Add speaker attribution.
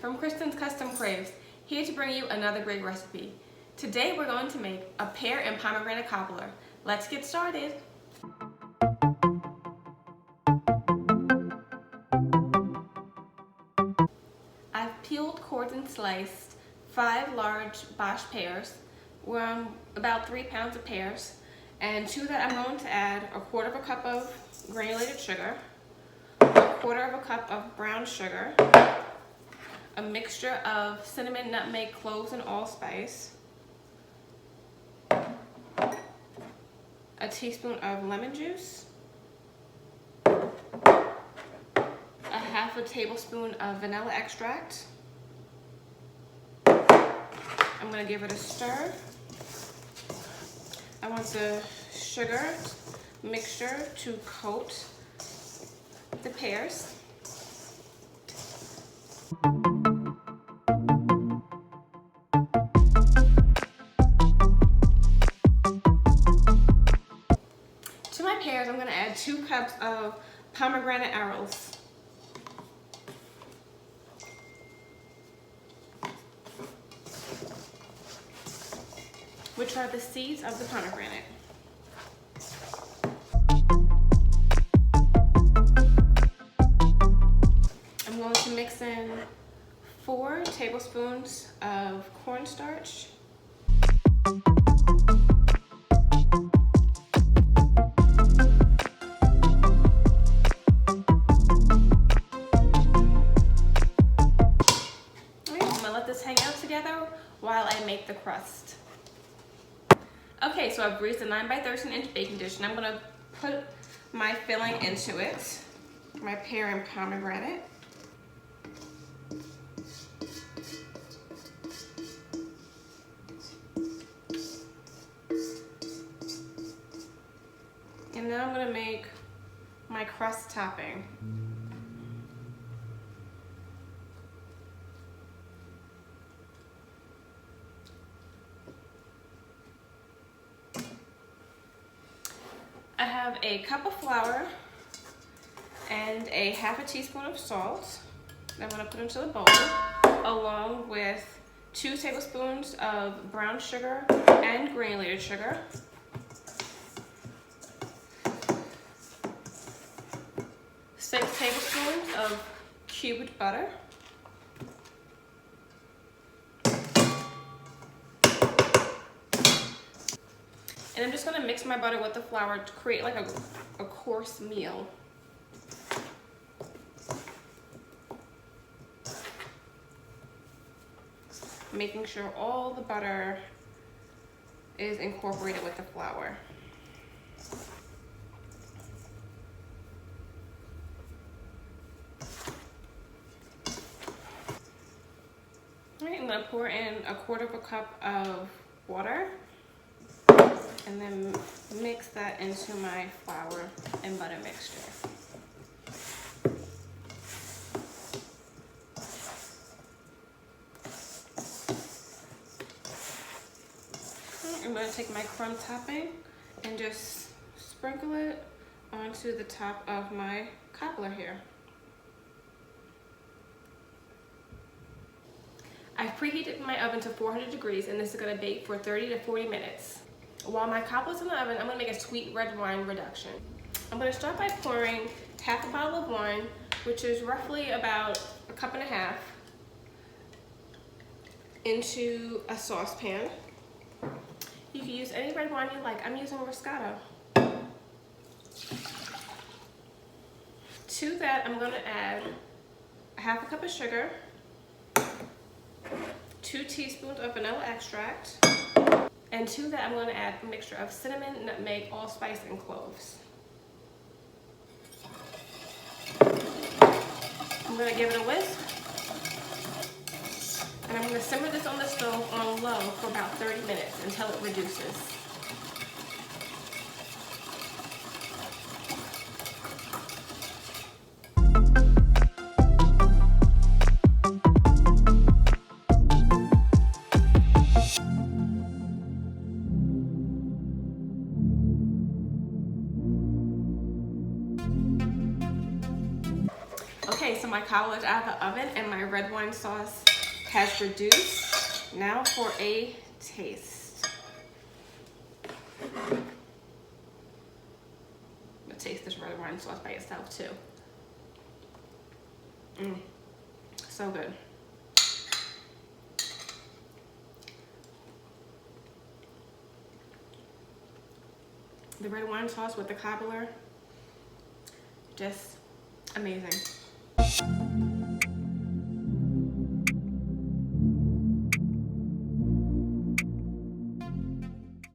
Speaker 1: from Kristen's Custom Craves, here to bring you another great recipe. Today we're going to make a pear and pomegranate cobbler. Let's get started. I've peeled, cored, and sliced 5 large bosh pears, about 3 pounds of pears, and to that I'm going to add 1/4 cup of granulated sugar, 1/4 cup of brown sugar, a mixture of cinnamon, nutmeg, cloves, and allspice, a teaspoon of lemon juice, a 1/2 tablespoon of vanilla extract. I'm going to give it a stir. I want the sugar mixture to coat the pears. To my pears, I'm going to add 2 cups of pomegranate arils. Which are the seeds of the pomegranate. I'm going to mix in 4 tablespoons of cornstarch, I'm going to let this hang out together while I make the crust. Okay, so I've greased a 9 by 13 inch baking dish, and I'm going to put my filling into it, my pear and pomegranate. And then I'm going to make my crust topping. I have a cup of flour and a 1/2 teaspoon of salt that I'm going to put into the bowl, along with 2 tablespoons of brown sugar and granulated sugar, 6 tablespoons of cubed butter, and I'm just going to mix my butter with the flour to create like a coarse meal. Making sure all the butter is incorporated with the flour. All right, I'm going to pour in 1/4 cup of water, and then mix that into my flour and butter mixture. I'm going to take my crumb topping and just sprinkle it onto the top of my cobbler here. I've preheated my oven to 400 degrees, and this is going to bake for 30 to 40 minutes. While my cobbler's in the oven, I'm going to make a sweet red wine reduction. I'm going to start by pouring 1/2 bottle of wine, which is roughly about 1.5 cups, into a saucepan. You can use any red wine you like. I'm using Moscato. To that, I'm going to add 1/2 cup of sugar, 2 teaspoons of vanilla extract, and to that I'm going to add a mixture of cinnamon, nutmeg, allspice, and cloves. I'm going to give it a whisk, and I'm going to simmer this on the stove on low for about 30 minutes until it reduces. Okay, so my cobbler is out of the oven and my red wine sauce has reduced. Now for a taste. I'm gonna taste this red wine sauce by itself too. So good. The red wine sauce with the cobbler, just amazing.